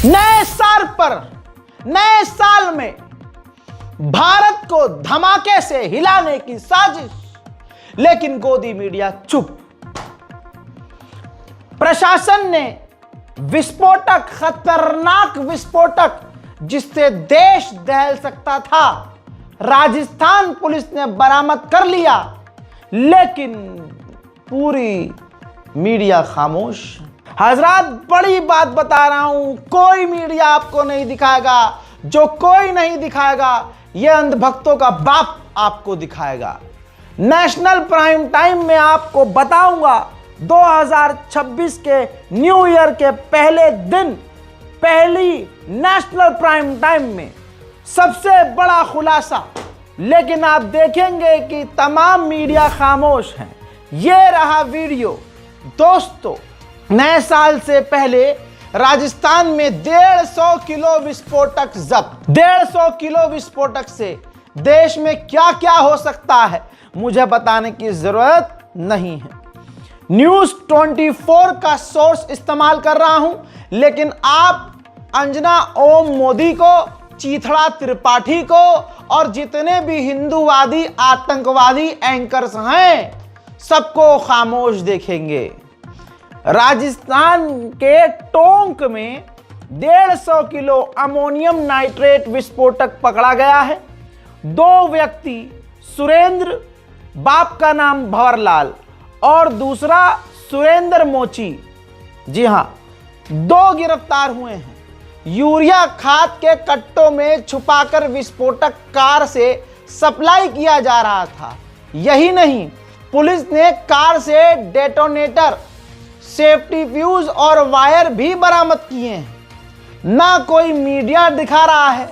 नए साल पर, नए साल में भारत को धमाके से हिलाने की साजिश, लेकिन गोदी मीडिया चुप। प्रशासन ने विस्फोटक, खतरनाक विस्फोटक जिससे देश दहल सकता था, राजस्थान पुलिस ने बरामद कर लिया, लेकिन पूरी मीडिया खामोश। हजरात, बड़ी बात बता रहा हूं, कोई मीडिया आपको नहीं दिखाएगा। जो कोई नहीं दिखाएगा, यह अंधभक्तों का बाप आपको दिखाएगा। नेशनल प्राइम टाइम में आपको बताऊंगा 2026 के न्यू ईयर के पहले दिन, पहली नेशनल प्राइम टाइम में सबसे बड़ा खुलासा। लेकिन आप देखेंगे कि तमाम मीडिया खामोश हैं। यह रहा वीडियो। दोस्तों, नए साल से पहले राजस्थान में 150 किलो विस्फोटक जब्त। 150 किलो विस्फोटक से देश में क्या क्या हो सकता है, मुझे बताने की जरूरत नहीं है। न्यूज 24 का सोर्स इस्तेमाल कर रहा हूं, लेकिन आप अंजना ओम मोदी को, चीथड़ा त्रिपाठी को और जितने भी हिंदूवादी आतंकवादी एंकर्स हैं, सबको खामोश देखेंगे। राजस्थान के टोंक में 150 किलो अमोनियम नाइट्रेट विस्फोटक पकड़ा गया है। 2 व्यक्ति, सुरेंद्र, बाप का नाम भंवरलाल और दूसरा सुरेंद्र मोची, जी हां, 2 गिरफ्तार हुए हैं। यूरिया खाद के कट्टों में छुपाकर विस्फोटक कार से सप्लाई किया जा रहा था। यही नहीं, पुलिस ने कार से डेटोनेटर, सेफ्टी फ्यूज और वायर भी बरामद किए हैं। ना कोई मीडिया दिखा रहा है,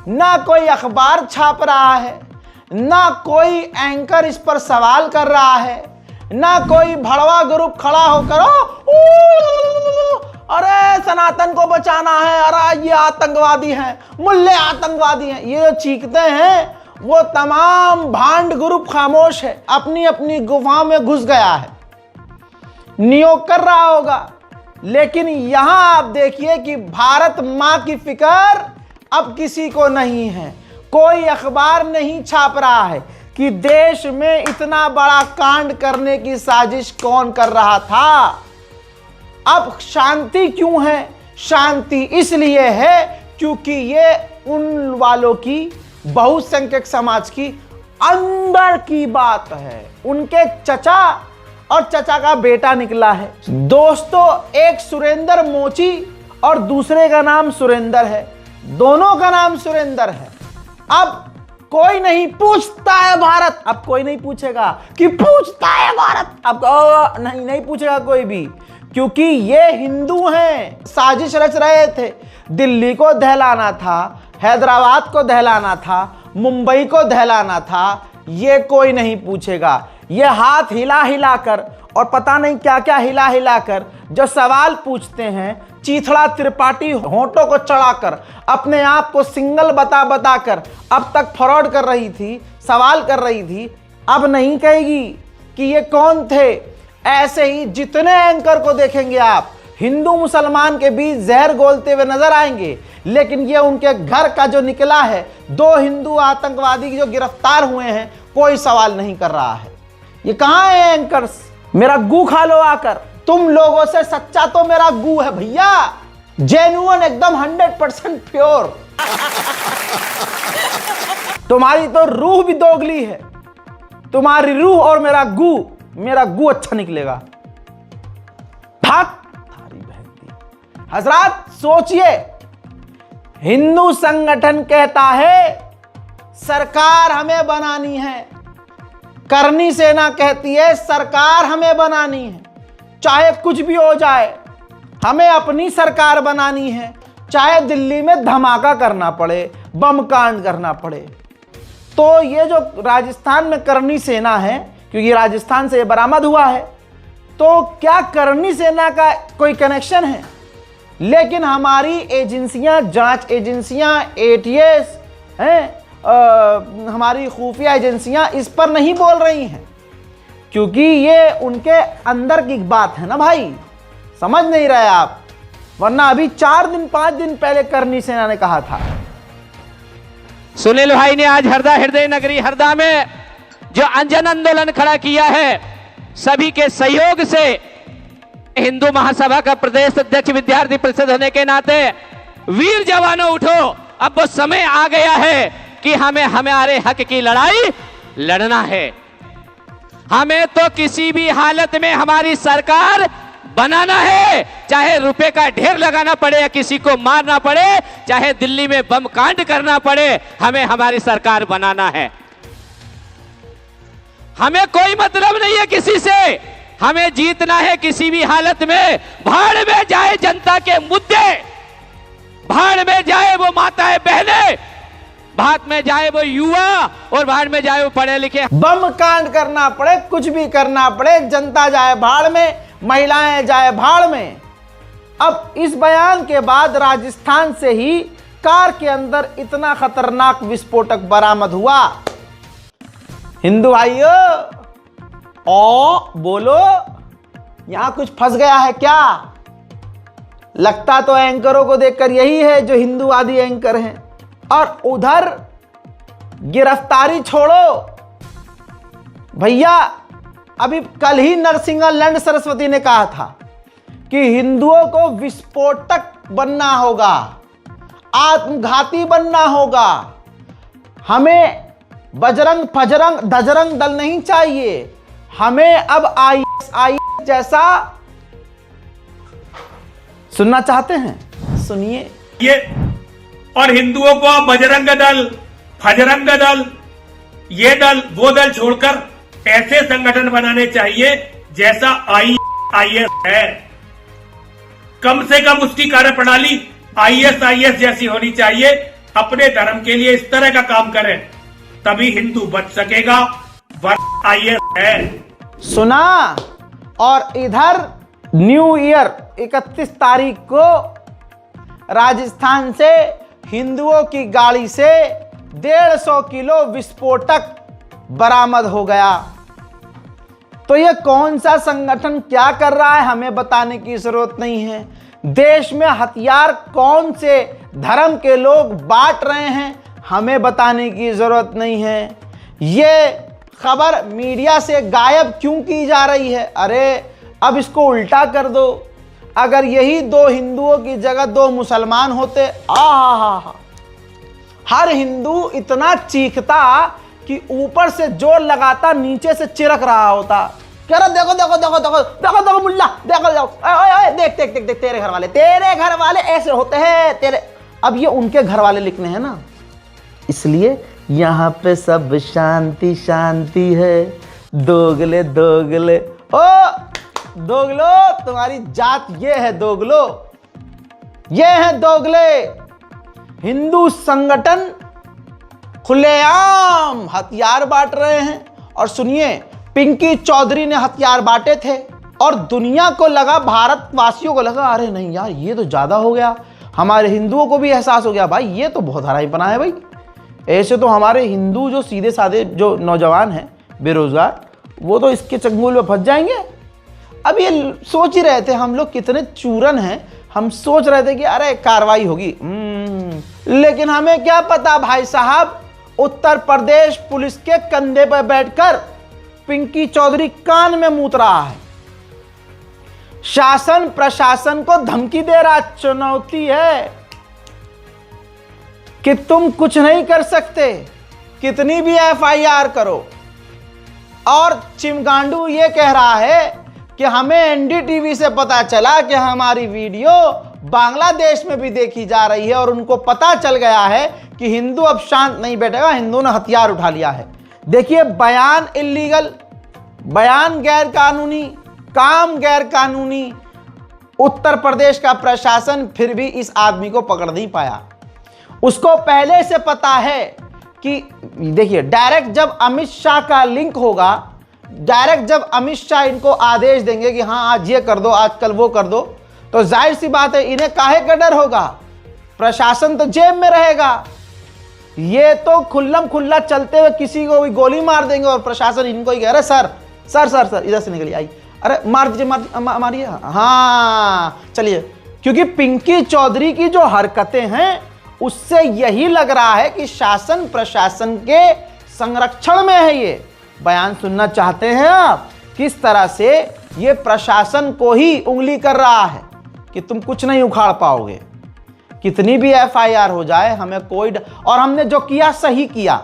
ना कोई अखबार छाप रहा है, ना कोई एंकर इस पर सवाल कर रहा है, ना कोई भड़वा ग्रुप खड़ा होकर अरे सनातन को बचाना है, अरे ये आतंकवादी हैं, मुल्ले आतंकवादी हैं, ये जो चीखते हैं, वो तमाम भांड ग्रुप खामोश है, अपनी अपनी गुफाओं में घुस गया है, नियोग कर रहा होगा। लेकिन यहां आप देखिए कि भारत मां की फिक्र अब किसी को नहीं है। कोई अखबार नहीं छाप रहा है कि देश में इतना बड़ा कांड करने की साजिश कौन कर रहा था। अब शांति क्यों है? शांति इसलिए है क्योंकि ये उन वालों की, बहुसंख्यक समाज की अंदर की बात है। उनके चचा और चचा का बेटा निकला है। दोस्तों, एक सुरेंद्र मोची और दूसरे का नाम सुरेंद्र है। दोनों का नाम सुरेंद्र है। अब कोई नहीं पूछता है भारत, अब कोई नहीं पूछेगा कि पूछता है भारत, अब नहीं पूछेगा कोई भी, क्योंकि ये हिंदू हैं। साजिश रच रहे थे, दिल्ली को दहलाना था, हैदराबाद को दहलाना था, मुंबई को दहलाना था। ये कोई नहीं पूछेगा। ये हाथ हिला हिला कर और पता नहीं क्या क्या हिला हिला कर जो सवाल पूछते हैं, चीथड़ा त्रिपाठी होंठों को चढ़ाकर अपने आप को सिंगल बता बता कर अब तक फ्रॉड कर रही थी, सवाल कर रही थी, अब नहीं कहेगी कि ये कौन थे। ऐसे ही जितने एंकर को देखेंगे आप, हिंदू मुसलमान के बीच जहर घोलते हुए नजर आएंगे, लेकिन ये उनके घर का जो निकला है, 2 हिंदू आतंकवादी जो गिरफ्तार हुए हैं, कोई सवाल नहीं कर रहा है। ये कहां है एंकर्स? मेरा गू खा लो आकर। तुम लोगों से सच्चा तो मेरा गू है भैया, जेन्युइन, एकदम 100% प्योर। तुम्हारी तो रूह भी दोगली है। तुम्हारी रूह और मेरा गू अच्छा निकलेगा। भाग थारी बहती। हजरात, सोचिए, हिंदू संगठन कहता है सरकार हमें बनानी है, करनी सेना कहती है सरकार हमें बनानी है, चाहे कुछ भी हो जाए, हमें अपनी सरकार बनानी है, चाहे दिल्ली में धमाका करना पड़े, बम कांड करना पड़े। तो ये जो राजस्थान में करनी सेना है, क्योंकि राजस्थान से ये बरामद हुआ है, तो क्या करनी सेना का कोई कनेक्शन है? लेकिन हमारी एजेंसियां, जांच एजेंसियां, एटीएस हैं, हमारी खुफिया एजेंसियां इस पर नहीं बोल रही हैं, क्योंकि ये उनके अंदर की बात है ना भाई, समझ नहीं रहे आप। वरना अभी 4 दिन 5 दिन पहले करनी सेना ने कहा था। सुनील भाई ने आज हरदा हृदय नगरी हरदा में जो अंजन आंदोलन खड़ा किया है, सभी के सहयोग से हिंदू महासभा का प्रदेश अध्यक्ष विद्यार्थी परिषद होने के नाते, वीर जवानों उठो, अब वो समय आ गया है कि हमें हमारे हक की लड़ाई लड़ना है। हमें तो किसी भी हालत में हमारी सरकार बनाना है, चाहे रुपए का ढेर लगाना पड़े या किसी को मारना पड़े, चाहे दिल्ली में बम कांड करना पड़े, हमें हमारी सरकार बनाना है। हमें कोई मतलब नहीं है किसी से, हमें जीतना है किसी भी हालत में। भाड़ में जाए जनता के मुद्दे, भाड़ में जाए वो माताएं बहनें, भाड़ में जाए वो युवा और भाड़ में जाए वो पढ़े लिखे। बम कांड करना पड़े, कुछ भी करना पड़े, जनता जाए भाड़ में, महिलाएं जाए भाड़ में। अब इस बयान के बाद राजस्थान से ही कार के अंदर इतना खतरनाक विस्फोटक बरामद हुआ। हिंदू भाइयों ओ बोलो, यहां कुछ फंस गया है क्या? लगता तो एंकरों को देखकर यही है जो हिंदूवादी एंकर हैं। और उधर गिरफ्तारी छोड़ो भैया, अभी कल ही नरसिंगल सरस्वती ने कहा था कि हिंदुओं को विस्फोटक बनना होगा, आत्मघाती बनना होगा, हमें बजरंग फजरंग धजरंग दल नहीं चाहिए, हमें अब आईएसआईएस जैसा। सुनना चाहते हैं? सुनिए। ये और हिंदुओं को अब बजरंग दल, फजरंग दल, ये दल वो दल छोड़कर ऐसे संगठन बनाने चाहिए जैसा आईएसआईएस है। कम से कम उसकी कार्यप्रणाली आईएसआईएस जैसी होनी चाहिए। अपने धर्म के लिए इस तरह का काम करें, तभी हिंदू बच सकेगा, वरना आईएस है। सुना? और इधर न्यू ईयर 31 तारीख को राजस्थान से हिंदुओं की गाड़ी से 150 किलो विस्फोटक बरामद हो गया। तो यह कौन सा संगठन क्या कर रहा है हमें बताने की जरूरत नहीं है। देश में हथियार कौन से धर्म के लोग बांट रहे हैं हमें बताने की जरूरत नहीं है। यह खबर मीडिया से गायब क्यों की जा रही है? अरे अब इसको उल्टा कर दो। अगर यही 2 हिंदुओं की जगह 2 मुसलमान होते, आहा, हर हिंदू इतना चीखता कि ऊपर से जोर लगाता, नीचे से चिरक रहा होता। कह रहा देखो देखो देखो देखो देखो देखो मुल्ला, देखो देख देख देख देख, तेरे घर वाले ऐसे होते हैं तेरे। अब ये उनके घर वाले लिखने हैं ना, इसलिए यहाँ पे सब शांति शांति है। दोगले दोगले, ओ दोगलो, तुम्हारी जात ये है दोगलो, ये है दोगले। हिंदू संगठन खुलेआम हथियार बांट रहे हैं। और सुनिए, पिंकी चौधरी ने हथियार बांटे थे और दुनिया को लगा, भारतवासियों को लगा अरे नहीं यार ये तो ज्यादा हो गया। हमारे हिंदुओं को भी एहसास हो गया भाई ये तो बहुत हराई बना है भाई। ऐसे तो हमारे हिंदू जो सीधे साधे जो नौजवान हैं बेरोजगार, वो तो इसके चंगुल में फंस जाएंगे। अब ये सोच ही रहे थे हम लोग कितने चूरन हैं, हम सोच रहे थे कि अरे कार्रवाई होगी, लेकिन हमें क्या पता भाई साहब, उत्तर प्रदेश पुलिस के कंधे पर बैठकर पिंकी चौधरी कान में मूत रहा है। शासन प्रशासन को धमकी दे रहा, चुनौती है कि तुम कुछ नहीं कर सकते, कितनी भी एफआईआर करो। और चिमगांडू ये कह रहा है कि हमें एनडीटीवी से पता चला कि हमारी वीडियो बांग्लादेश में भी देखी जा रही है और उनको पता चल गया है कि हिंदू अब शांत नहीं बैठेगा, हिंदू ने हथियार उठा लिया है। देखिए, बयान इल्लीगल, बयान गैर कानूनी, काम गैर कानूनी। उत्तर प्रदेश का प्रशासन फिर भी इस आदमी को पकड़ नहीं पाया। उसको पहले से पता है कि देखिए, डायरेक्ट जब अमित शाह का लिंक होगा, डायरेक्ट जब अमित शाह इनको आदेश देंगे कि हाँ आज ये कर दो, आज कल वो कर दो, तो जाहिर सी बात है इन्हें काहे का डर होगा। प्रशासन तो जेब में रहेगा। ये तो खुल्लम खुल्ला चलते हुए किसी को भी गोली मार देंगे और प्रशासन इनको ही कह रहा है सर सर सर सर इधर से निकलिए, आई, अरे मार दीजिए, मारिए, हाँ चलिए, क्योंकि पिंकी चौधरी की जो हरकतें हैं उससे यही लग रहा है कि शासन प्रशासन के संरक्षण में है। ये बयान सुनना चाहते हैं आप, किस तरह से ये प्रशासन को ही उंगली कर रहा है कि तुम कुछ नहीं उखाड़ पाओगे, कितनी भी एफआईआर हो जाए हमें कोई और हमने जो किया सही किया।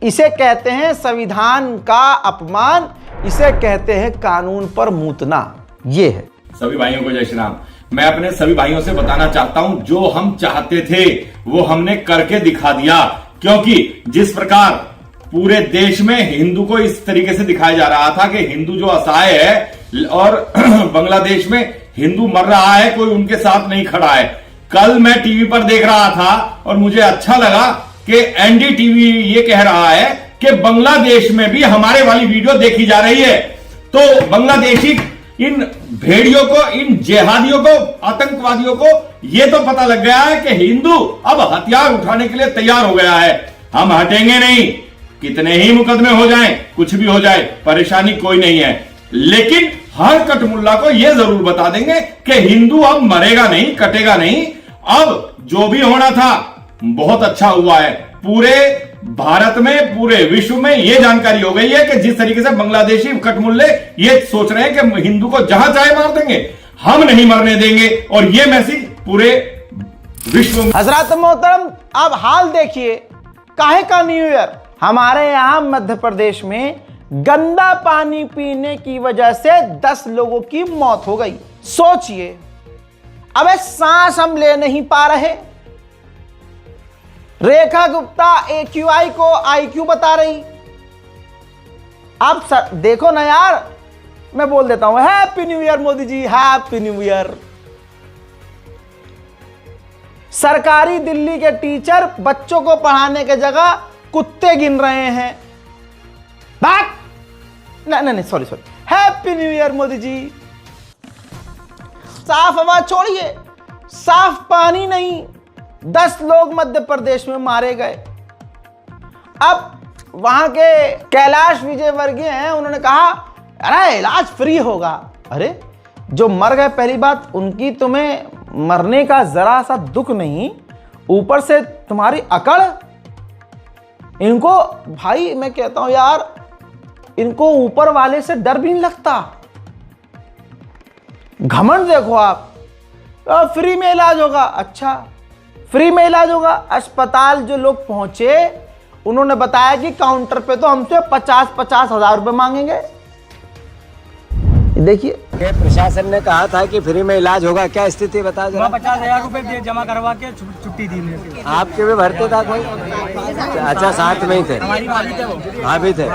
इसे कहते हैं संविधान का अपमान, इसे कहते हैं कानून पर मूतना। ये है। सभी भाइयों को जय श्री राम। मैं अपने सभी भाइयों से बताना चाहता हूं, जो हम चाहते थे वो हमने करके दिखा दिया। क्योंकि जिस प्रकार पूरे देश में हिंदू को इस तरीके से दिखाया जा रहा था कि हिंदू जो असहाय है और बांग्लादेश में हिंदू मर रहा है, कोई उनके साथ नहीं खड़ा है। कल मैं टीवी पर देख रहा था और मुझे अच्छा लगा कि एनडीटीवी ये कह रहा है कि बांग्लादेश में भी हमारे वाली वीडियो देखी जा रही है। तो बांग्लादेशी इन भेड़ियों को, इन जिहादियों को, आतंकवादियों को यह तो पता लग गया है कि हिंदू अब हथियार उठाने के लिए तैयार हो गया है। हम हटेंगे नहीं, कितने ही मुकदमे हो जाएं, कुछ भी हो जाए, परेशानी कोई नहीं है। लेकिन हर कटमुल्ला को यह जरूर बता देंगे कि हिंदू अब मरेगा नहीं, कटेगा नहीं। अब जो भी होना था बहुत अच्छा हुआ है। पूरे भारत में, पूरे विश्व में यह जानकारी हो गई है कि जिस तरीके से बांग्लादेशी कटमुल्ले ये सोच रहे हैं कि हिंदू को जहां चाहे मार देंगे, हम नहीं मरने देंगे। और यह मैसेज पूरे विश्व में। हजरत मोहतरम, अब हाल देखिए, काहे का न्यू ईयर। हमारे यहां मध्य प्रदेश में गंदा पानी पीने की वजह से 10 लोगों की मौत हो गई। सोचिए, अबे सांस हम ले नहीं पा रहे। रेखा गुप्ता AQI को IQ बता रही। आप देखो ना यार, मैं बोल देता हूं हैप्पी न्यू ईयर मोदी जी, हैप्पी न्यू ईयर। सरकारी दिल्ली के टीचर बच्चों को पढ़ाने के जगह कुत्ते गिन रहे हैं। बात नहीं, sorry, happy new year Modi ji. साफ हवा छोड़िए, साफ पानी नहीं, 10 लोग मध्य प्रदेश में मारे गए। अब वहां के कैलाश विजयवर्गीय हैं, उन्होंने कहा अरे इलाज फ्री होगा। अरे जो मर गए, पहली बात उनकी तुम्हें मरने का जरा सा दुख नहीं, ऊपर से तुम्हारी अकड़। इनको भाई मैं कहता हूं यार, इनको ऊपर वाले से डर भी नहीं लगता। घमंड देखो आप, फ्री में इलाज होगा। अच्छा, फ्री में इलाज होगा। अस्पताल जो लोग पहुंचे, उन्होंने बताया कि काउंटर पे तो हमसे 50-50 हजार रुपए मांगेंगे। देखिए, प्रशासन ने कहा था कि फ्री में इलाज होगा, क्या स्थिति बता जरा। 50,000 रुपए जमा करवा के छुट्टी दी। आपके भी भरते था कोई? अच्छा, साथ में ही थे, हाँ भी थे।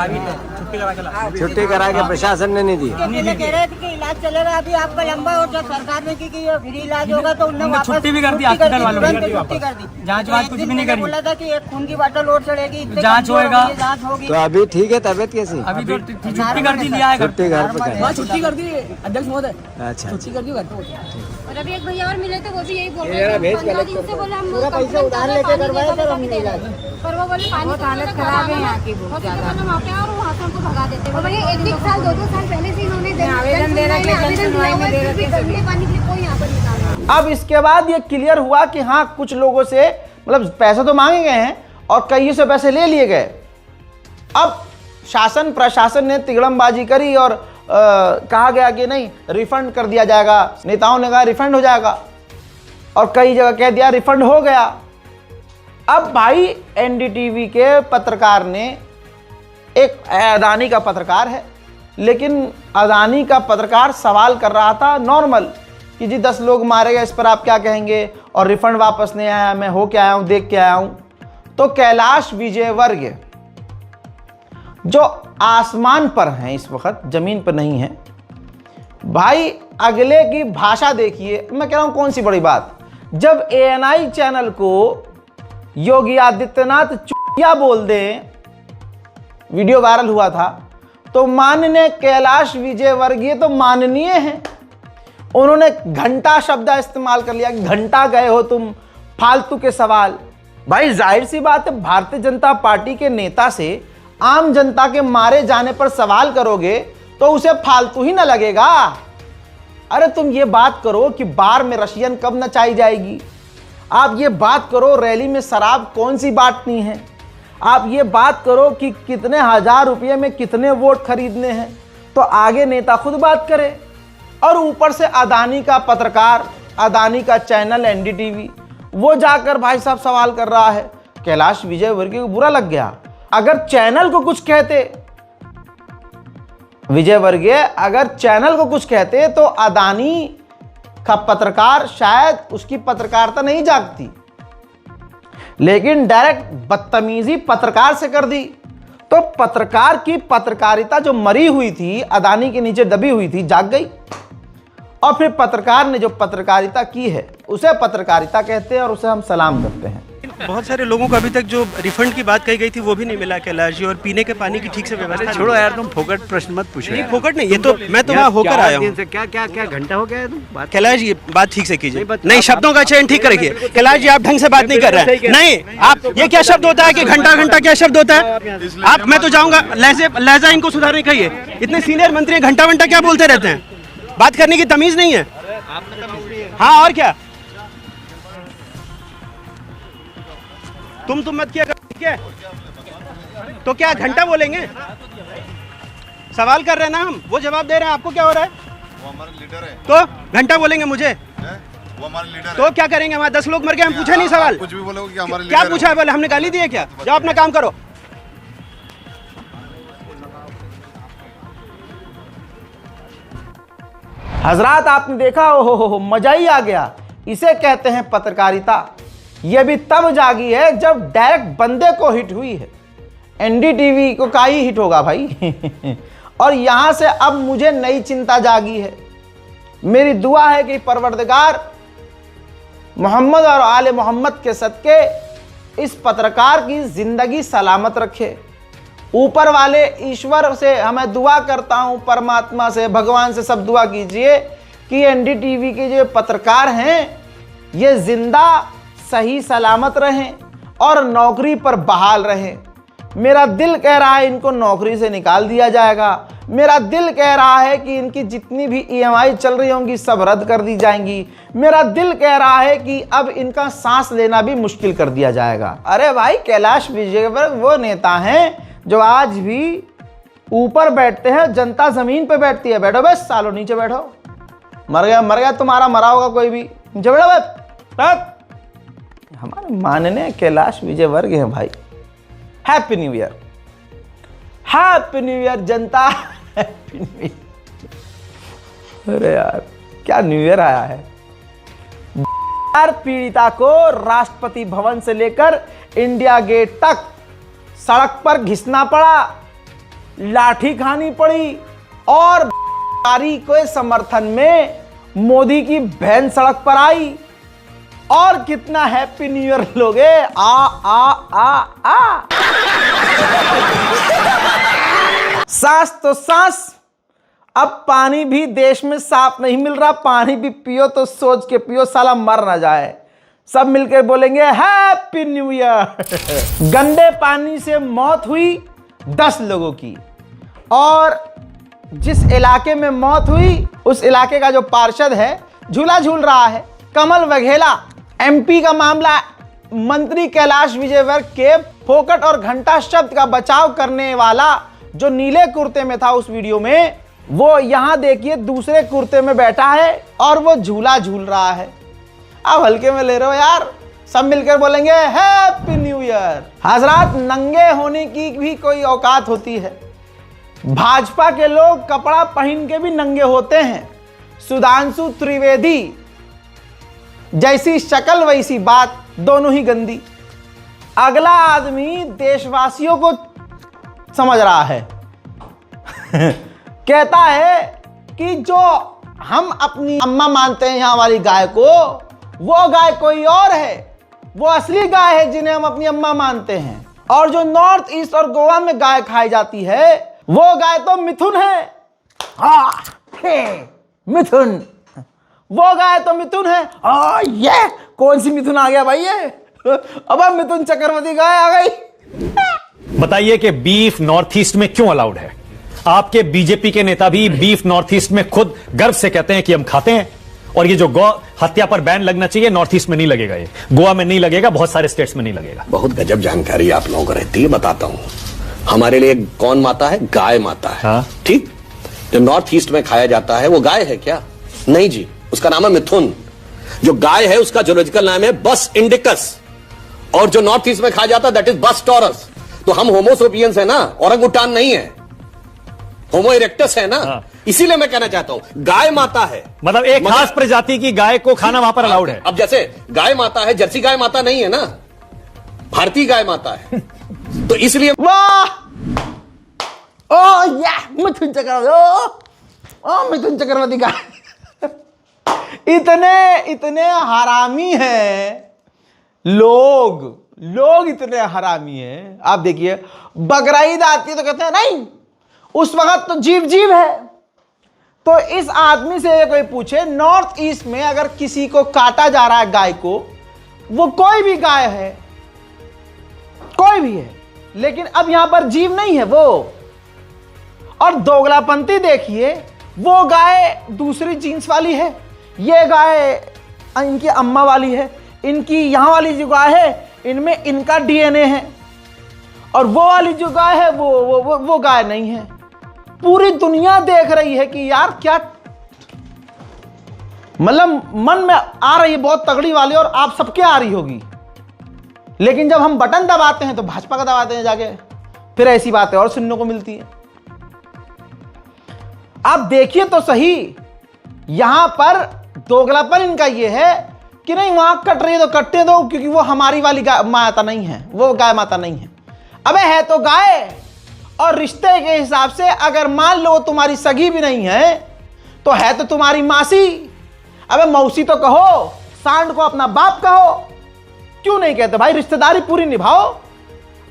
छुट्टी करा के प्रशासन ने नहीं दी। कह रहे थे कि इलाज चलेगा अभी आपका लंबा, और जब सरकार ने की कि ये फ्री इलाज होगा तो उन्होंने छुट्टी भी कर दी, हॉस्पिटल वालों ने छुट्टी कर दी। जांच वाच कुछ भी नहीं करी। बोला था कि एक खून की बोतल और चढ़ेगी, जांच होएगा, जांच होगी। तो अभी ठीक है, तबियत कैसी? अभी तो छुट्टी कर दी, लिया है छुट्टी घर पे करें। छुट्टी कर दी अध्यक्ष महोदय, अच्छा, छुट्टी कर दी घर पे। और अभी एक भैया और मिले थे, वो भी यही बोल ये जरा भेज रहे थे, पूरा पैसा उधार लेके करवाए थे हमने इलाज। पर वो बोले पानी की हालत खराब है यहाँ की, बहुत ज्यादा। वहाँ पे और वहाँ से हमको भगा देते हैं। भैया 1-1 साल 2-2 साल पहले से इन्होंने आवेदन दे रखे, पानी के लिए कोई यहाँ पर निकाल। अब इसके बाद ये क्लियर हुआ कि हाँ, कुछ लोगों से मतलब पैसे तो मांगे गए हैं और कईयों से पैसे ले लिए गए। अब शासन प्रशासन ने तिगड़मबाजी करी और कहा गया कि नहीं, रिफंड कर दिया जाएगा। नेताओं ने कहा रिफंड हो जाएगा और कई जगह कह दिया रिफंड हो गया। अब भाई एनडीटीवी के पत्रकार ने, एक अदानी का पत्रकार है, लेकिन अदानी का पत्रकार सवाल कर रहा था नॉर्मल कि जी 10 लोग मारे गए, इस पर आप क्या कहेंगे, और रिफंड वापस नहीं आया, मैं हो के आया हूं, देख के आया हूं। तो कैलाश विजयवर्गीय जो आसमान पर हैं इस वक्त, जमीन पर नहीं है भाई, अगले की भाषा देखिए। मैं कह रहा हूं कौन सी बड़ी बात, जब ANI चैनल को योगी आदित्यनाथ चुटिया बोल दे, वीडियो वायरल हुआ था, तो माननीय कैलाश विजयवर्गीय तो माननीय हैं, उन्होंने घंटा शब्द इस्तेमाल कर लिया कि घंटा गए हो तुम, फालतू के सवाल। भाई जाहिर सी बात है, भारतीय जनता पार्टी के नेता से आम जनता के मारे जाने पर सवाल करोगे तो उसे फालतू ही ना लगेगा। अरे तुम ये बात करो कि बार में रशियन कब नचाई जाएगी, आप ये बात करो रैली में शराब कौन सी बांटनी है, आप ये बात करो कि कितने हजार रुपये में कितने वोट खरीदने हैं, तो आगे नेता खुद बात करे। और ऊपर से अदानी का पत्रकार, अदानी का चैनल एनडीटीवी, वो जाकर भाई साहब सवाल कर रहा है। कैलाश विजयवर्गीय को बुरा लग गया। अगर चैनल को कुछ कहते, विजयवर्गीय अगर चैनल को कुछ कहते तो अदानी का पत्रकार शायद उसकी पत्रकारिता नहीं जागती, लेकिन डायरेक्ट बदतमीजी पत्रकार से कर दी। तो पत्रकार की पत्रकारिता जो मरी हुई थी, अदानी के नीचे दबी हुई थी, जाग गई। और फिर पत्रकार ने जो पत्रकारिता की है उसे पत्रकारिता कहते हैं और उसे हम सलाम करते हैं। बहुत सारे लोगों को अभी तक जो रिफंड की बात कही गई थी वो भी नहीं मिला कैलाश जी, और पीने के पानी की ठीक से व्यवस्था। छोड़ो यार, तुम फोकट प्रश्न मत पूछो। नहीं फोकट नहीं, ये तो मैं तो वहाँ होकर आया हूँ। क्या क्या क्या घंटा हो गया है तुम बात? कैलाश जी बात ठीक से कीजिए, नहीं शब्दों का चयन ठीक करिए। कैलाश जी आप ढंग से बात नहीं कर रहे हैं। नहीं आप, ये क्या शब्द होता है कि घंटा घंटा क्या शब्द होता है? आप, मैं तो जाऊँगा, लहजा इनको सुधारने कहिए। इतने सीनियर मंत्री घंटा घंटा क्या बोलते रहते हैं? बात करने की तमीज नहीं है। हाँ और क्या, तुम मत किया ठीक है, तो क्या घंटा बोलेंगे? सवाल कर रहे हैं ना हम, वो जवाब दे रहे हैं, आपको क्या हो रहा है? वो हमारा लीडर है। तो घंटा बोलेंगे मुझे? वो हमारा लीडर तो क्या करेंगे? वहाँ 10 लोग मर गए, हम पूछे नहीं सवाल। कुछ भी बोलोगे कि हमारे क्या पूछा है? बोले हमने गाली दी है क्या? जाओ अपना काम करो। हजरात आपने देखा, हो मजा ही आ गया। इसे कहते हैं पत्रकारिता। यह भी तब जागी है जब डायरेक्ट बंदे को हिट हुई है। एनडीटीवी को का ही हिट होगा भाई। और यहां से अब मुझे नई चिंता जागी है। मेरी दुआ है कि परवरदिगार मोहम्मद और आले मोहम्मद के सदके इस पत्रकार की जिंदगी सलामत रखे। ऊपर वाले ईश्वर से हमें दुआ करता हूं, परमात्मा से, भगवान से सब दुआ कीजिए कि एनडीटीवी के जो पत्रकार हैं ये जिंदा सही सलामत रहें और नौकरी पर बहाल रहें। मेरा दिल कह रहा है इनको नौकरी से निकाल दिया जाएगा। मेरा दिल कह रहा है कि इनकी जितनी भी ईएमआई चल रही होंगी सब रद्द कर दी जाएंगी। मेरा दिल कह रहा है कि अब इनका सांस लेना भी मुश्किल कर दिया जाएगा। अरे भाई, कैलाश विजयवर्गीय वो नेता हैं जो आज भी ऊपर बैठते हैं, जनता जमीन पे बैठती है। बैठो बस सालों, नीचे बैठो। मर गया तुम्हारा, मरा होगा कोई भी, नीचे बैठो बस। हमारे माननीय कैलाश विजयवर्गीय हैं भाई। Happy new year, happy new year जनता, हैप्पी न्यू ईयर। अरे यार क्या न्यू ईयर आया है। पीड़िता को राष्ट्रपति भवन से लेकर इंडिया गेट तक सड़क पर घिसना पड़ा, लाठी खानी पड़ी, और के समर्थन में मोदी की बहन सड़क पर आई। और कितना हैप्पी न्यू ईयर लोगे। आ आ आ आ सांस तो सांस। अब पानी भी देश में साफ नहीं मिल रहा, पानी भी पियो तो सोच के पियो, साला मर ना जाए। सब मिलकर बोलेंगे हैप्पी न्यू ईयर। गंदे पानी से मौत हुई 10 लोगों की, और जिस इलाके में मौत हुई उस इलाके का जो पार्षद है झूला झूल रहा है, कमल वघेला। एमपी का मामला, मंत्री कैलाश विजयवर्गीय के फोकट और घंटा शब्द का बचाव करने वाला जो नीले कुर्ते में था उस वीडियो में, वो यहां देखिए दूसरे कुर्ते में बैठा है और वो झूला झूल रहा है। अब हल्के में ले रहे हो यार। सब मिलकर बोलेंगे हैप्पी न्यू ईयर। हजरात, नंगे होने की भी कोई औकात होती है। भाजपा के लोग कपड़ा पहन के भी नंगे होते हैं। सुधांशु त्रिवेदी जैसी शक्ल वैसी बात, दोनों ही गंदी। अगला आदमी देशवासियों को समझ रहा है। कहता है कि जो हम अपनी अम्मा मानते हैं यहां वाली गाय को, वो गाय कोई और है। वो असली गाय है जिन्हें हम अपनी अम्मा मानते हैं। और जो नॉर्थ ईस्ट और गोवा में गाय खाई जाती है वो गाय तो मिथुन है। हाँ, मिथुन, वो गाय तो मिथुन है। ये कौन सी मिथुन आ गया भाई ये? अब मिथुन चक्रवर्ती गाय आ गई। बताइए कि बीफ नॉर्थ ईस्ट में क्यों अलाउड है? आपके बीजेपी के नेता भी बीफ नॉर्थ ईस्ट में खुद गर्व से कहते हैं कि हम खाते हैं। और ये जो गौ हत्या पर बैन लगना चाहिए, नॉर्थ ईस्ट में नहीं लगेगा, ये गोवा में नहीं लगेगा, बहुत सारे स्टेट्स में नहीं लगेगा। बहुत गजब जानकारी आप लोगों को रहती है, बताता हूं। हमारे लिए कौन माता है? गाय माता है। हाँ? ठीक। जो नॉर्थ ईस्ट में खाया जाता है वो गाय है क्या? नहीं जी, उसका नाम है मिथुन। जो गाय है उसका जोलॉजिकल नाम है बस इंडिकस, और जो नॉर्थ ईस्ट में खाया जाता है दैट इज बस टॉरस। तो हम होमोसोपियंस है ना, औरंगुटान नहीं है, होमो इरेक्टस है ना। हाँ। इसीलिए मैं कहना चाहता हूं गाय माता है, मतलब एक खास प्रजाति की गाय को खाना वहां पर अलाउड है। अब जैसे गाय माता है, जर्सी गाय माता नहीं है ना, भारतीय गाय माता है। तो इसलिए वाह, ओ या मिथुन चक्रवर्ती, ओ मिथुन चक्रवर्ती का इतने हरामी हैं लोग इतने हरामी हैं। आप देखिए, बकरीद आती है तो कहते हैं नहीं, उस वक्त तो जीव है। तो इस आदमी से कोई पूछे, नॉर्थ ईस्ट में अगर किसी को काटा जा रहा है गाय को, वो कोई भी गाय है, कोई भी है, लेकिन अब यहां पर जीव नहीं है वो। और दोगलापंथी देखिए, वो गाय दूसरी जीन्स वाली है, ये गाय इनकी अम्मा वाली है, इनकी यहां वाली जो गाय है इनमें इनका डीएनए है, और वो वाली जो गाय है वो गाय नहीं है। पूरी दुनिया देख रही है कि यार क्या, मतलब मन में आ रही है बहुत तगड़ी वाली, और आप सबके आ रही होगी, लेकिन जब हम बटन दबाते हैं तो भाजपा का दबाते हैं जाके, फिर ऐसी बातें और सुनने को मिलती है। आप देखिए तो सही, यहां पर दोगलापन इनका यह है कि नहीं, वहां कट रही है तो कटने दो, क्योंकि वो हमारी वाली गाय माता नहीं है, वो गाय माता नहीं है। अबे है तो गाय, और रिश्ते के हिसाब से अगर मान लो तुम्हारी सगी भी नहीं है तो है तो तुम्हारी मासी। अबे मौसी तो कहो, सांड को अपना बाप कहो, क्यों नहीं कहते भाई? रिश्तेदारी पूरी निभाओ,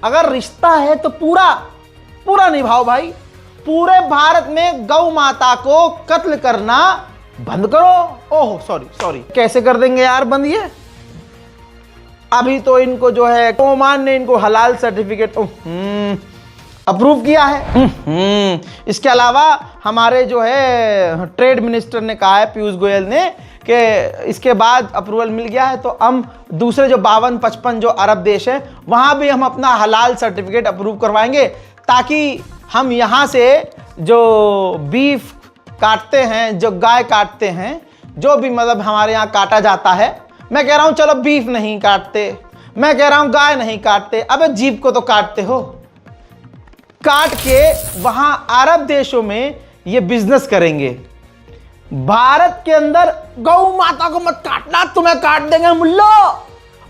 अगर रिश्ता है तो पूरा निभाओ भाई। पूरे भारत में गौ माता को कत्ल करना बंद करो। ओह सॉरी, कैसे कर देंगे यार बंद ये? अभी तो इनको जो है ओमान ने इनको हलाल सर्टिफिकेट अप्रूव किया है। इसके अलावा हमारे जो है ट्रेड मिनिस्टर ने कहा है, पीयूष गोयल ने, कि इसके बाद अप्रूवल मिल गया है तो हम दूसरे जो 52-55 जो अरब देश है वहां भी हम अपना हलाल सर्टिफिकेट अप्रूव करवाएंगे, ताकि हम यहां से जो बीफ काटते हैं, जो गाय काटते हैं, जो भी मतलब हमारे यहाँ काटा जाता है, मैं कह रहा हूं चलो बीफ नहीं काटते, मैं कह रहा हूं गाय नहीं काटते, अबे जीव को तो काटते हो, काट के वहां अरब देशों में ये बिजनेस करेंगे। भारत के अंदर गौ माता को मत काटना, तुम्हें काट देंगे मुल्लो।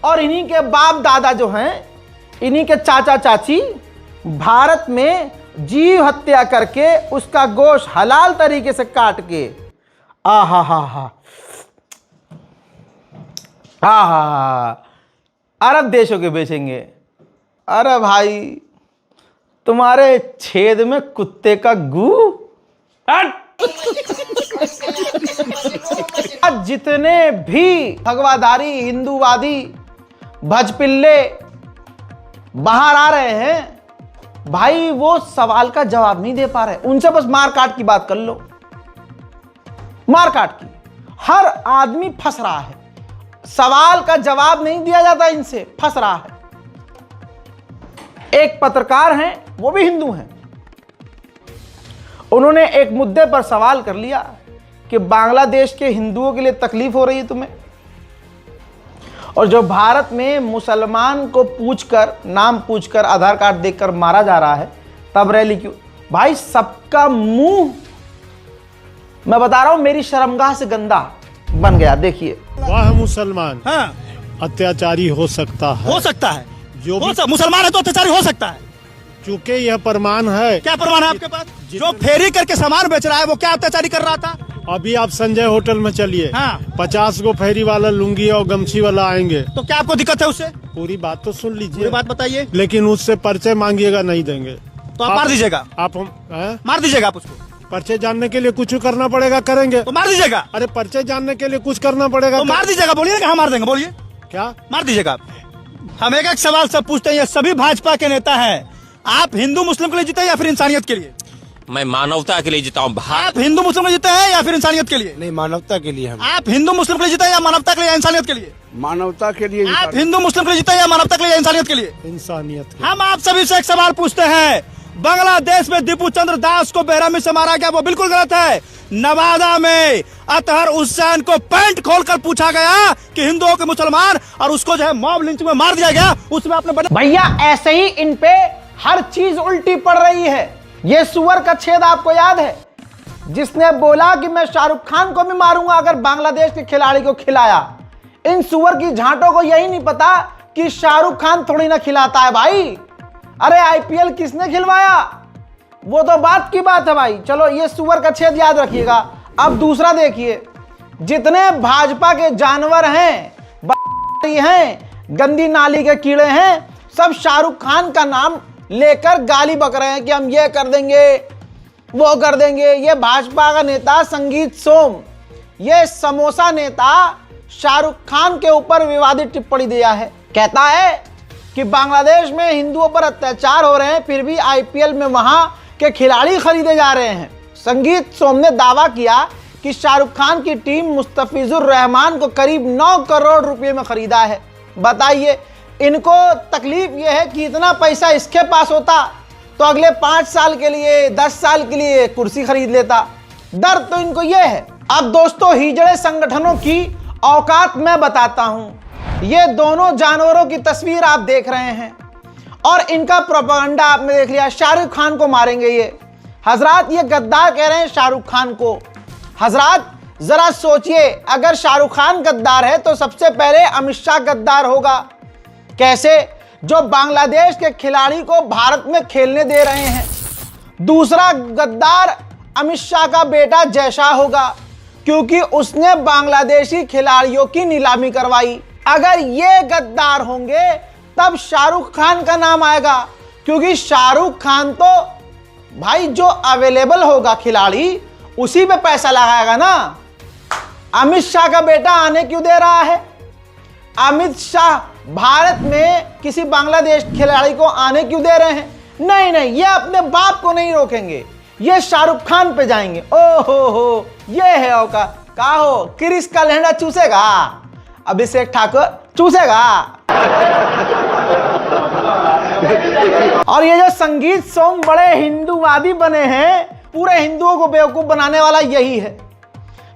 और इन्हीं के बाप दादा जो हैं, इन्हीं के चाचा चाची भारत में जीव हत्या करके उसका गोश्त हलाल तरीके से काट के अरब देशों के बेचेंगे। अरे भाई, तुम्हारे छेद में कुत्ते का गू। जितने भी भगवाधारी हिंदूवादी भजपिल्ले बाहर आ रहे हैं भाई, वो सवाल का जवाब नहीं दे पा रहे। उनसे बस मार काट की बात कर लो, मार काट की। हर आदमी फंस रहा है, सवाल का जवाब नहीं दिया जाता, इनसे फंस रहा है। एक पत्रकार हैं, वो भी हिंदू हैं, उन्होंने एक मुद्दे पर सवाल कर लिया कि बांग्लादेश के हिंदुओं के लिए तकलीफ हो रही है तुम्हें, और जो भारत में मुसलमान को पूछकर, नाम पूछकर, आधार कार्ड देखकर मारा जा रहा है, तब रैली क्यों? भाई सबका मुंह, मैं बता रहा हूं, मेरी शर्मगाह से गंदा बन गया। देखिए, वह मुसलमान अत्याचारी हो सकता है, जो मुसलमान है तो अत्याचारी हो सकता है, चूंकि यह प्रमाण है। क्या प्रमाण है आपके पास? जो फेरी करके सामान बेच रहा है वो क्या अत्याचारी कर रहा था? अभी आप संजय होटल में चलिए, 50 गो फेरी वाला लुंगी और गमछी वाला आएंगे, तो क्या आपको दिक्कत है उससे? पूरी बात तो सुन लीजिए, पूरी बात बताइए। लेकिन उससे पर्चे मांगिएगा, नहीं देंगे तो आप मार दीजिएगा। आप मार दीजिएगा आप उसको। पर्चे जानने के लिए कुछ करना पड़ेगा, करेंगे तो मार दीजिएगा। अरे पर्चे जानने के लिए कुछ करना पड़ेगा तो मार दीजिएगा। बोलिए कहाँ मार देंगे, बोलिए क्या मार दीजिएगा आप? हम एक सवाल सब पूछते हैं, ये सभी भाजपा के नेता हैं, आप हिंदू मुस्लिम के लिए जीते या फिर इंसानियत के लिए? मैं मानवता के लिए जीता हूँ। आप हिंदू मुस्लिम के लिए जीते हैं या फिर इंसानियत के लिए? नहीं, मानवता के लिए हम। आप हिंदू मुस्लिम के लिए जीते हैं या मानवता के लिए या इंसानियत के लिए? मानवता के लिए। आप हिंदू मुस्लिम के लिए जीते हैं या मानवता के लिए या इंसानियत के लिए? इंसानियत के। हम आप सभी से एक सवाल पूछते हैं। बांग्लादेश में दीपू चंद्र दास को बेरहमी से मारा गया, वो बिल्कुल गलत है। नवादा में अतहर हुसैन को पैंट खोलकर पूछा गया कि हिंदुओं के मुसलमान, और उसको जो है मॉब लिंच में मार दिया गया। उसमें आपने भैया ऐसे ही इन पे हर चीज उल्टी पड़ रही है। ये सुअर का छेद आपको याद है, जिसने बोला कि मैं शाहरुख खान को भी मारूंगा अगर बांग्लादेश के खिलाड़ी को खिलाया। इन सुअर की झांटों को यही नहीं पता कि शाहरुख खान थोड़ी ना खिलाता है भाई। अरे आईपीएल किसने खिलवाया, वो तो बात की बात है भाई। चलो ये सुअर का छेद याद रखिएगा। अब दूसरा देखिए, जितने भाजपा के जानवर हैं, गंदी नाली के कीड़े हैं, सब शाहरुख खान का नाम लेकर गाली बक रहे हैं कि हम ये कर देंगे वो कर देंगे। ये भाजपा का नेता संगीत सोम, ये समोसा नेता शाहरुख खान के ऊपर विवादित टिप्पणी दिया है। कहता है कि बांग्लादेश में हिंदुओं पर अत्याचार हो रहे हैं, फिर भी आईपीएल में वहां के खिलाड़ी खरीदे जा रहे हैं। संगीत सोम ने दावा किया कि शाहरुख खान की टीम मुस्तफिजुर रहमान को करीब 9 करोड़ रुपए में खरीदा है। बताइए, इनको तकलीफ यह है कि इतना पैसा इसके पास होता तो अगले 5 साल के लिए 10 साल के लिए कुर्सी खरीद लेता। दर्द तो इनको यह है। अब दोस्तों, हिजड़े संगठनों की औकात मैं बताता हूं। ये दोनों जानवरों की तस्वीर आप देख रहे हैं और इनका प्रोपेगेंडा आपने देख लिया। शाहरुख खान को मारेंगे ये। हजरात, ये गद्दार कह रहे हैं शाहरुख खान को। हजरात जरा सोचिए, अगर शाहरुख खान गद्दार है तो सबसे पहले अमित शाह गद्दार होगा। कैसे? जो बांग्लादेश के खिलाड़ी को भारत में खेलने दे रहे हैं। दूसरा गद्दार अमित शाह का बेटा जय शाह होगा, क्योंकि उसने बांग्लादेशी खिलाड़ियों की नीलामी करवाई। अगर ये गद्दार होंगे तब शाहरुख खान का नाम आएगा, क्योंकि शाहरुख खान तो भाई जो अवेलेबल होगा खिलाड़ी उसी पे पैसा लगाएगा ना। अमित शाह का बेटा आने क्यों दे रहा है? अमित शाह भारत में किसी बांग्लादेश खिलाड़ी को आने क्यों दे रहे हैं? नहीं नहीं, ये अपने बाप को नहीं रोकेंगे, ये शाहरुख खान पे जाएंगे। हो ये है औकात। का हो, क्रिस का लहंगा चूसेगा अभिषेक ठाकुर, चूसेगा। और ये जो संगीत सोम बड़े हिंदूवादी बने हैं, पूरे हिंदुओं को बेवकूफ बनाने वाला यही है।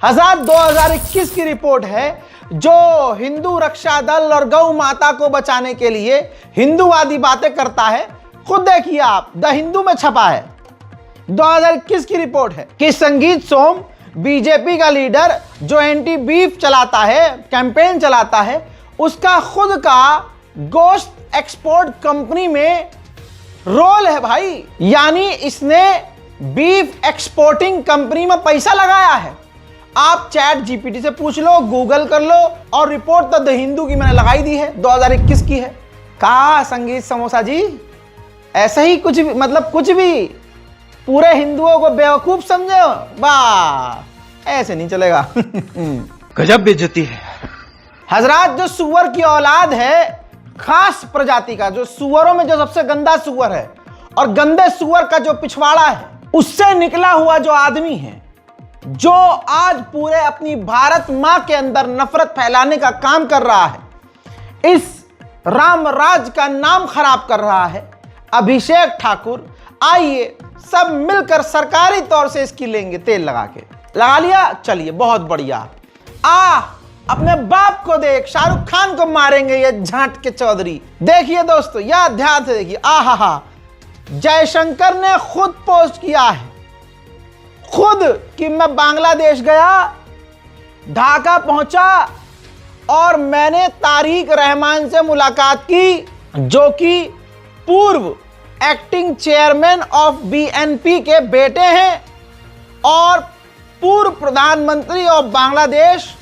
2021 की रिपोर्ट है, जो हिंदू रक्षा दल और गौ माता को बचाने के लिए हिंदूवादी बातें करता है। खुद देखिए आप, द हिंदू में छपा है। 2021 की रिपोर्ट है कि संगीत सोम बीजेपी का लीडर जो एंटी बीफ चलाता है, कैंपेन चलाता है, उसका खुद का गोश्त एक्सपोर्ट कंपनी में रोल है भाई। यानी इसने बीफ एक्सपोर्टिंग कंपनी में पैसा लगाया है। आप चैट जीपीटी से पूछ लो, गूगल कर लो, और रिपोर्ट तो द हिंदू की मैंने लगाई दी है, 2021 की है। कहा संगीत समोसा जी, ऐसा ही कुछ भी, मतलब कुछ भी पूरे हिंदुओं को बेवकूफ समझे? वाह, ऐसे नहीं चलेगा। गजब बेइज्जती है। हजरात, जो सुअर की औलाद है, खास प्रजाति का, जो सुअरों में जो सबसे गंदा सुअर है और गंदे सुअर का जो पिछवाड़ा है, उससे निकला हुआ जो आदमी है, जो आज पूरे अपनी भारत मां के अंदर नफरत फैलाने का काम कर रहा है, इस राम राज का नाम खराब कर रहा है, अभिषेक ठाकुर। आइए सब मिलकर सरकारी तौर से इसकी लेंगे, तेल लगा के। लगा लिया? चलिए, बहुत बढ़िया। अपने बाप को देख, शाहरुख खान को मारेंगे ये झांट के चौधरी। देखिए दोस्तों, यह ध्यान से देखिए। आहा, जयशंकर ने खुद पोस्ट किया है, खुद, कि मैं बांग्लादेश गया, ढाका पहुंचा और मैंने तारिक रहमान से मुलाकात की, जो कि पूर्व एक्टिंग चेयरमैन ऑफ बीएनपी के बेटे हैं और पूर्व प्रधानमंत्री ऑफ बांग्लादेश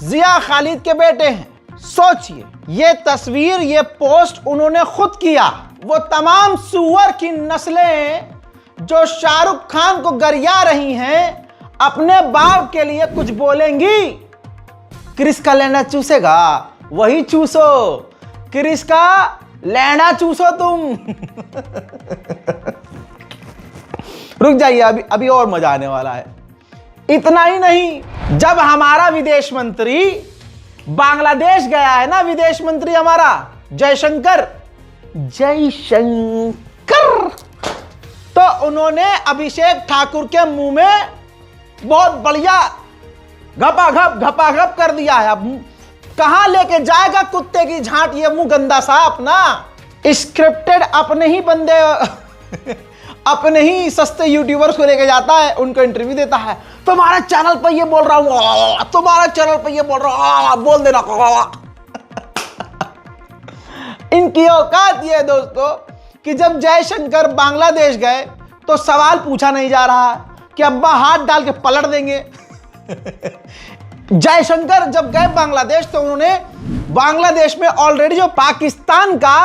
जिया खालिद के बेटे हैं। सोचिए, ये तस्वीर, ये पोस्ट उन्होंने खुद किया। वो तमाम सुअर की नस्लें जो शाहरुख खान को गरिया रही हैं, अपने बाप के लिए कुछ बोलेंगी। क्रिस का लहंगा चूसेगा, वही चूसो, क्रिस का लहंगा चूसो तुम। रुक जाइए, अभी और मजा आने वाला है। इतना ही नहीं, जब हमारा विदेश मंत्री बांग्लादेश गया है ना, विदेश मंत्री हमारा जयशंकर, तो उन्होंने अभिषेक ठाकुर के मुंह में बहुत बढ़िया घपाघप कर दिया है। अब कहां लेके जाएगा कुत्ते की झांट ये मुंह गंदा सा अपना। स्क्रिप्टेड अपने ही बंदे अपने ही सस्ते यूट्यूबर्स को लेके जाता है, उनको इंटरव्यू देता है, तुम्हारे चैनल पर ये बोल रहा हूं, तुम्हारे चैनल पर ये बोल रहा हूं, बोल देना। इनकी औकात ये दोस्तों कि जब जयशंकर बांग्लादेश गए तो सवाल पूछा नहीं जा रहा कि अब्बा हाथ डाल के पलट देंगे। जयशंकर जब गए बांग्लादेश तो उन्होंने बांग्लादेश में ऑलरेडी जो पाकिस्तान का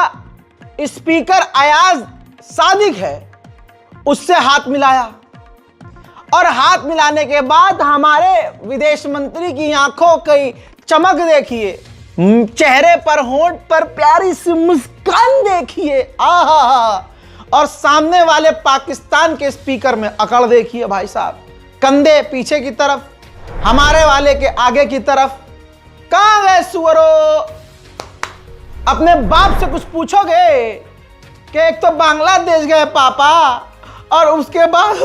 स्पीकर अयाज सादिक है उससे हाथ मिलाया, और हाथ मिलाने के बाद हमारे विदेश मंत्री की आंखों की चमक देखिए, चेहरे पर होंठ पर प्यारी सी मुस्कान देखिए, आहा, और सामने वाले पाकिस्तान के स्पीकर में अकड़ देखिए भाई साहब, कंधे पीछे की तरफ, हमारे वाले के आगे की तरफ। कहां गए सुअरो? अपने बाप से कुछ पूछोगे कि एक तो बांग्लादेश गए पापा और उसके बाद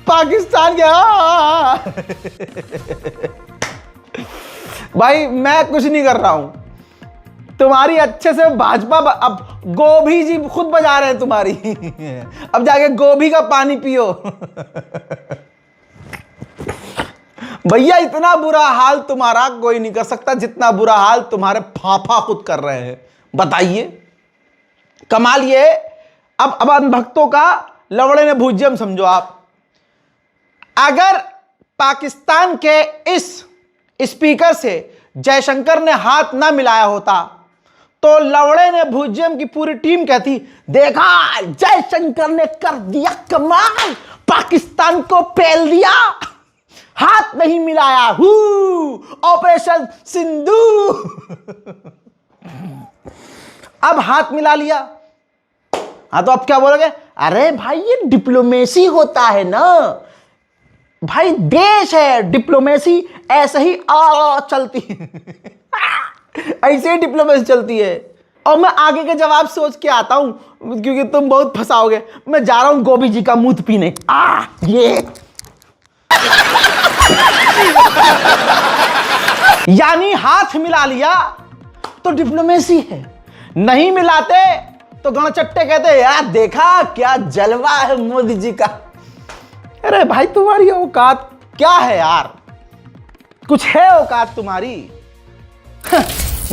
पाकिस्तान गया। भाई मैं कुछ नहीं कर रहा हूं, तुम्हारी अच्छे से भाजपा अब गोभी जी खुद बजा रहे हैं तुम्हारी। अब जाके गोभी का पानी पियो। भैया इतना बुरा हाल तुम्हारा कोई नहीं कर सकता जितना बुरा हाल तुम्हारे फाफा खुद कर रहे हैं। बताइए कमाल ये। अब भक्तों का लवड़े ने भूज्यम समझो आप। अगर पाकिस्तान के इस स्पीकर से जयशंकर ने हाथ ना मिलाया होता तो लवड़े ने भूज्यम की पूरी टीम कहती, देखा जयशंकर ने कर दिया कमाल, पाकिस्तान को पेल दिया, हाथ नहीं मिलाया, ऑपरेशन सिंधु। अब हाथ मिला लिया, हाँ तो अब क्या बोलोगे? अरे भाई ये डिप्लोमेसी होता है ना भाई, देश है, डिप्लोमेसी ऐसे ही चलती है। ऐसे ही डिप्लोमेसी चलती है। और मैं आगे के जवाब सोच के आता हूं क्योंकि तुम बहुत फंसाओगे। मैं जा रहा हूं गोभी जी का मूत पीने। ये यानी हाथ मिला लिया तो डिप्लोमेसी है, नहीं मिलाते तो गणचट्टे कहते यार देखा क्या जलवा है मोदी जी का। अरे भाई तुम्हारी औकात क्या है यार, कुछ है औकात तुम्हारी?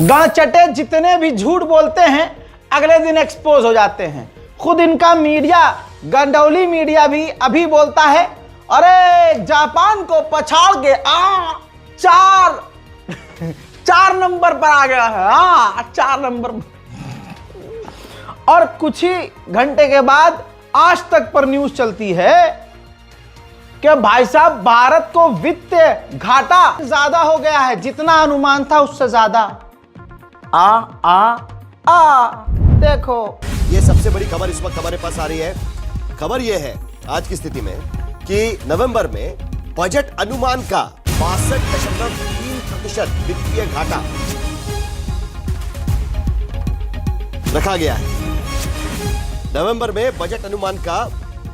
गणचट्टे जितने भी झूठ बोलते हैं अगले दिन एक्सपोज हो जाते हैं। खुद इनका मीडिया, गंडौली मीडिया भी अभी बोलता है अरे जापान को पछाड़ के 4 नंबर पर आ गया है। 4 नंबर। और कुछ ही घंटे के बाद आज तक पर न्यूज चलती है कि भाई साहब भारत को वित्तीय घाटा ज्यादा हो गया है, जितना अनुमान था उससे ज्यादा। देखो ये सबसे बड़ी खबर इस वक्त हमारे पास आ रही है। खबर यह है आज की स्थिति में कि नवंबर में बजट अनुमान का 62.3% वित्तीय घाटा रखा गया है। नवंबर में बजट अनुमान का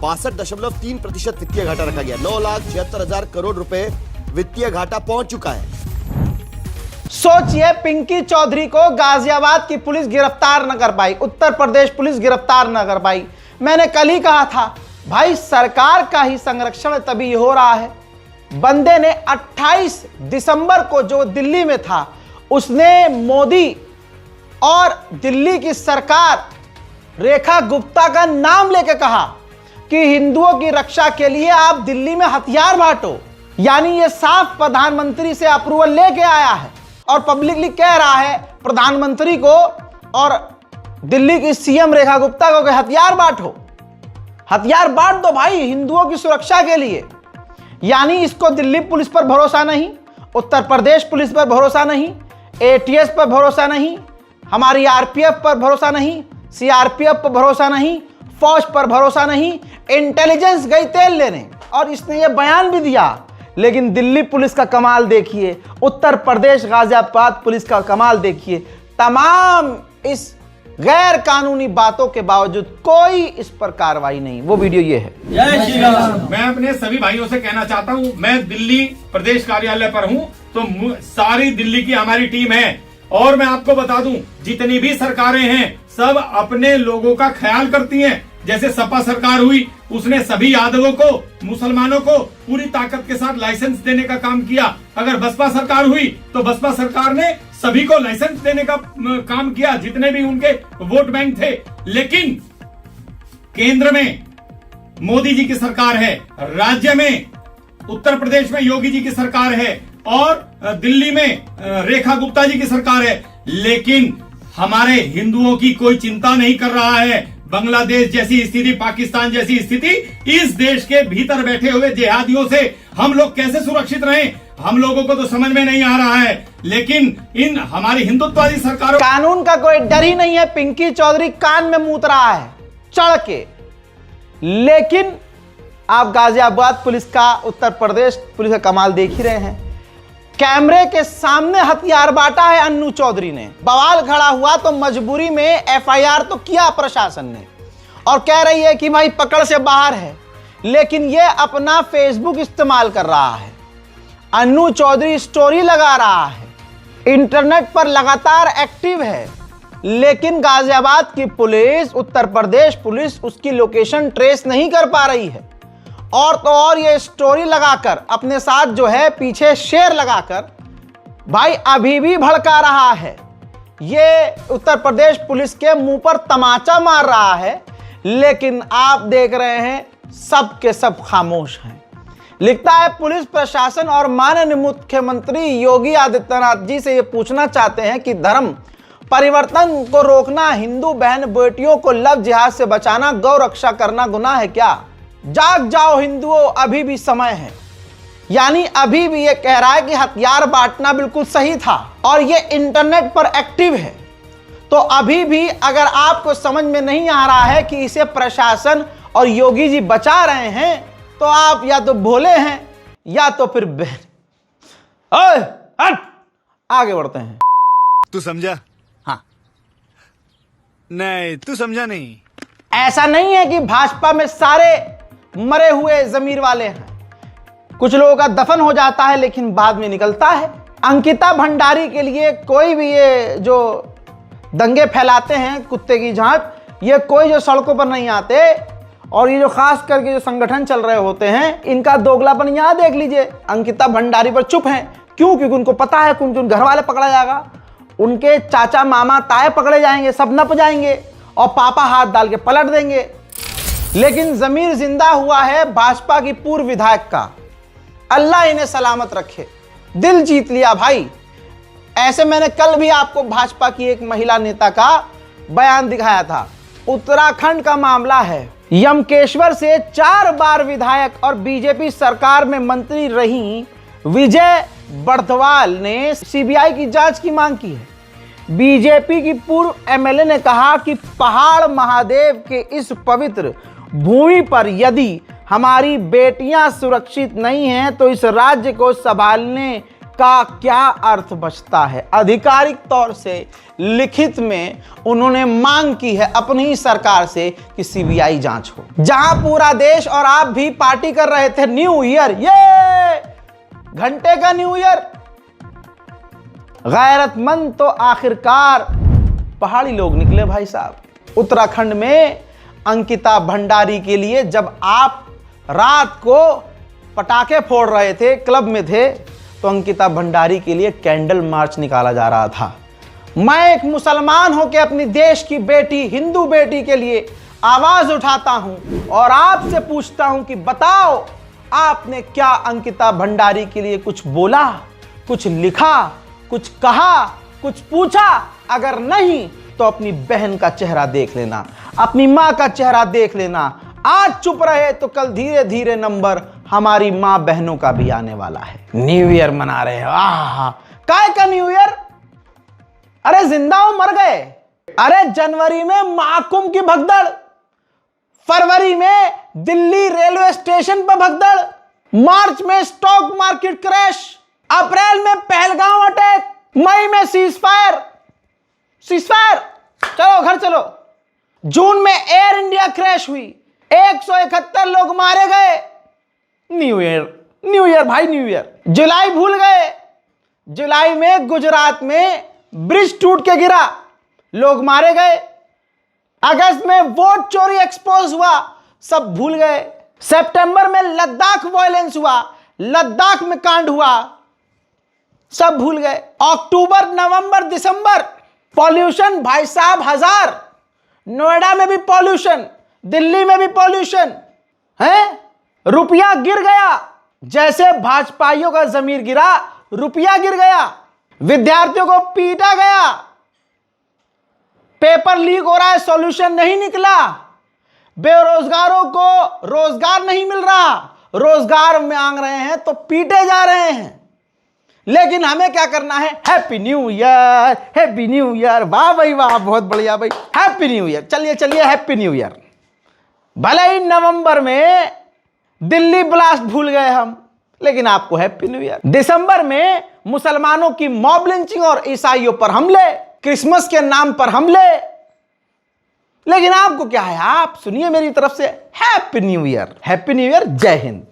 62.3% वित्तीय घाटा रखा गया। 9,76,000 करोड़ रुपए वित्तीय घाटा पहुंच चुका है। सोचिए पिंकी चौधरी को गाजियाबाद की पुलिस गिरफ्तार न कर पाई, उत्तर प्रदेश पुलिस गिरफ्तार न कर पाई। मैंने कल ही कहा था भाई सरकार का ही संरक्षण तभी हो रहा है। बंदे ने 28 दिसंबर को जो दिल्ली में था उसने मोदी और दिल्ली की सरकार रेखा गुप्ता का नाम लेकर कहा कि हिंदुओं की रक्षा के लिए आप दिल्ली में हथियार बांटो। यानी ये साफ प्रधानमंत्री से अप्रूवल लेके आया है और पब्लिकली कह रहा है प्रधानमंत्री को और दिल्ली की सीएम रेखा गुप्ता को कि हथियार बांटो, हथियार बांट दो भाई हिंदुओं की सुरक्षा के लिए। यानी इसको दिल्ली पुलिस पर भरोसा नहीं, उत्तर प्रदेश पुलिस पर भरोसा नहीं, एटीएस पर भरोसा नहीं, हमारी आरपीएफ पर भरोसा नहीं, सीआरपीएफ पर भरोसा नहीं, फौज पर भरोसा नहीं, इंटेलिजेंस गई तेल लेने। और इसने ये बयान भी दिया। लेकिन दिल्ली पुलिस का कमाल देखिए, उत्तर प्रदेश गाजियाबाद पुलिस का कमाल देखिए, तमाम इस गैर कानूनी बातों के बावजूद कोई इस पर कार्रवाई नहीं। वो वीडियो ये है। जय श्री राम। मैं अपने सभी भाइयों से कहना चाहता हूं, मैं दिल्ली प्रदेश कार्यालय पर हूं, तो सारी दिल्ली की हमारी टीम है। और मैं आपको बता दूं, जितनी भी सरकारें हैं सब अपने लोगों का ख्याल करती हैं। जैसे सपा सरकार हुई, उसने सभी यादवों को, मुसलमानों को पूरी ताकत के साथ लाइसेंस देने का काम किया। अगर बसपा सरकार हुई तो बसपा सरकार ने सभी को लाइसेंस देने का काम किया, जितने भी उनके वोट बैंक थे। लेकिन केंद्र में मोदी जी की सरकार है, राज्य में उत्तर प्रदेश में योगी जी की सरकार है, और दिल्ली में रेखा गुप्ता जी की सरकार है। लेकिन हमारे हिंदुओं की कोई चिंता नहीं कर रहा है। बांग्लादेश जैसी स्थिति, पाकिस्तान जैसी स्थिति, इस देश के भीतर बैठे हुए जिहादियों से हम लोग कैसे सुरक्षित रहें, हम लोगों को तो समझ में नहीं आ रहा है। लेकिन इन हमारी हिंदुत्ववादी सरकारों, कानून का कोई डर ही नहीं है। पिंकी चौधरी कान में मूत रहा है चढ़ के। लेकिन आप गाजियाबाद पुलिस का, उत्तर प्रदेश पुलिस का कमाल देख ही रहे हैं। कैमरे के सामने हथियार बांटा है अन्नू चौधरी ने। बवाल खड़ा हुआ तो मजबूरी में एफआईआर तो किया प्रशासन ने, और कह रही है कि भाई पकड़ से बाहर है। लेकिन ये अपना फेसबुक इस्तेमाल कर रहा है, अन्नू चौधरी स्टोरी लगा रहा है, इंटरनेट पर लगातार एक्टिव है। लेकिन गाजियाबाद की पुलिस, उत्तर प्रदेश पुलिस उसकी लोकेशन ट्रेस नहीं कर पा रही है। और तो और ये स्टोरी लगाकर अपने साथ जो है पीछे शेर लगाकर भाई अभी भी भड़का रहा है। ये उत्तर प्रदेश पुलिस के मुंह पर तमाचा मार रहा है। लेकिन आप देख रहे हैं सब के सब खामोश हैं। लिखता है पुलिस प्रशासन और माननीय मुख्यमंत्री योगी आदित्यनाथ जी से ये पूछना चाहते हैं कि धर्म परिवर्तन को रोकना, हिंदू बहन बेटियों को लव जिहाद से बचाना, गौ रक्षा करना गुनाह है क्या? जाग जाओ हिंदुओं, अभी भी समय है। यानी अभी भी ये कह रहा है कि हथियार बांटना बिल्कुल सही था, और ये इंटरनेट पर एक्टिव है। तो अभी भी अगर आपको समझ में नहीं आ रहा है कि इसे प्रशासन और योगी जी बचा रहे हैं, तो आप या तो भोले हैं या तो फिर हट। आगे बढ़ते हैं। तू समझा? हाँ। नहीं, तू समझा नहीं। ऐसा नहीं है कि भाजपा में सारे मरे हुए जमीर वाले हैं। कुछ लोगों का दफन हो जाता है लेकिन बाद में निकलता है। अंकिता भंडारी के लिए कोई भी ये जो दंगे फैलाते हैं कुत्ते की झांच, ये कोई जो सड़कों पर नहीं आते, और ये जो खास करके जो संगठन चल रहे होते हैं, इनका दोगलापन यहां देख लीजिए। अंकिता भंडारी पर चुप हैं। क्यों? क्योंकि उनको पता है कि उनके घर वाले पकड़ा जाएगा, उनके चाचा मामा ताए पकड़े जाएंगे, सब नप जाएंगे और पापा हाथ डाल के पलट देंगे। लेकिन जमीर जिंदा हुआ है भाजपा की पूर्व विधायक का। अल्लाह इन्हें सलामत रखे। दिल जीत लिया भाई। ऐसे मैंने कल भी आपको भाजपा की एक महिला नेता का बयान दिखाया था। उत्तराखंड का मामला है। यमकेश्वर से 4 बार विधायक और बीजेपी सरकार में मंत्री रही विजय बड़थवाल ने सीबीआई की जांच की मांग की है। बीजेपी की पूर्व एमएलए ने कहा कि पहाड़ महादेव के इस पवित्र भूमि पर यदि हमारी बेटियां सुरक्षित नहीं हैं तो इस राज्य को संभालने का क्या अर्थ बचता है। आधिकारिक तौर से लिखित में उन्होंने मांग की है अपनी ही सरकार से कि सीबीआई जांच हो। जहां पूरा देश और आप भी पार्टी कर रहे थे न्यू ईयर, ये घंटे का न्यू ईयर, गैरतमंद तो आखिरकार पहाड़ी लोग निकले भाई साहब। उत्तराखंड में अंकिता भंडारी के लिए जब आप रात को पटाखे फोड़ रहे थे, क्लब में थे, तो अंकिता भंडारी के लिए कैंडल मार्च निकाला जा रहा था। मैं एक मुसलमान होकर अपनी देश की बेटी, हिंदू बेटी के लिए आवाज उठाता हूं और आपसे पूछता हूं कि बताओ आपने क्या अंकिता भंडारी के लिए कुछ बोला, कुछ लिखा, कुछ कहा, कुछ पूछा? अगर नहीं तो अपनी बहन का चेहरा देख लेना, अपनी मां का चेहरा देख लेना। आज चुप रहे तो कल धीरे धीरे नंबर हमारी मां बहनों का भी आने वाला है। न्यू ईयर मना रहे हैं। काय का न्यू ईयर? अरे जिंदा हो मर गए? अरे जनवरी में महाकुंभ की भगदड़, फरवरी में दिल्ली रेलवे स्टेशन पर भगदड़, मार्च में स्टॉक मार्केट क्रैश, अप्रैल में पहलगांव अटैक, मई में सीजफायर, चलो घर चलो, जून में एयर इंडिया क्रैश हुई, 171 लोग मारे गए, न्यू ईयर भाई न्यू ईयर। जुलाई भूल गए, जुलाई में गुजरात में ब्रिज टूट के गिरा, लोग मारे गए। अगस्त में वोट चोरी एक्सपोज हुआ, सब भूल गए। सितंबर में लद्दाख वायलेंस हुआ, लद्दाख में कांड हुआ, सब भूल गए। अक्टूबर नवंबर दिसंबर पॉल्यूशन भाई साहब 1000, नोएडा में भी पॉल्यूशन, दिल्ली में भी पॉल्यूशन है। रुपया गिर गया, जैसे भाजपाइयों का जमीर गिरा, रुपया गिर गया। विद्यार्थियों को पीटा गया, पेपर लीक हो रहा है, सॉल्यूशन नहीं निकला। बेरोजगारों को रोजगार नहीं मिल रहा, रोजगार मांग रहे हैं तो पीटे जा रहे हैं। लेकिन हमें क्या करना है? Happy new year, happy new year, वाह भाई वाह, बहुत बढ़िया भाई, हैप्पी न्यू ईयर। चलिए चलिए हैप्पी न्यू ईयर। भले ही नवंबर में दिल्ली ब्लास्ट भूल गए हम, लेकिन आपको हैप्पी न्यू ईयर। दिसंबर में मुसलमानों की मॉब लिंचिंग और ईसाइयों पर हमले, क्रिसमस के नाम पर हमले, लेकिन आपको क्या है? आप सुनिए मेरी तरफ से happy new year, happy new year, जय हिंद।